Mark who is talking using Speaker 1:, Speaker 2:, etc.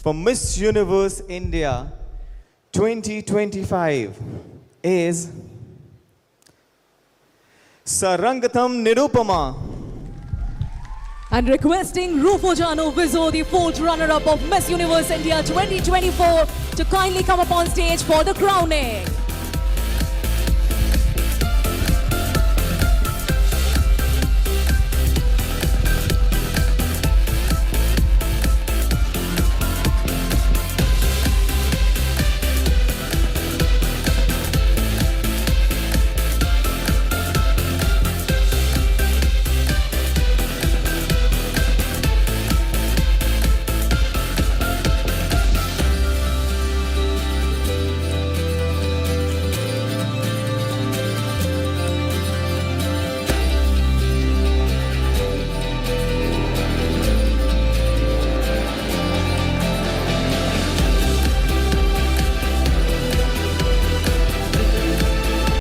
Speaker 1: for Miss Universe India 2025 is Sarangthem Nirupama.
Speaker 2: And requesting Rufo Jano Vizo, the fourth runner-up of Miss Universe India 2024, to kindly come up on stage for the crowning.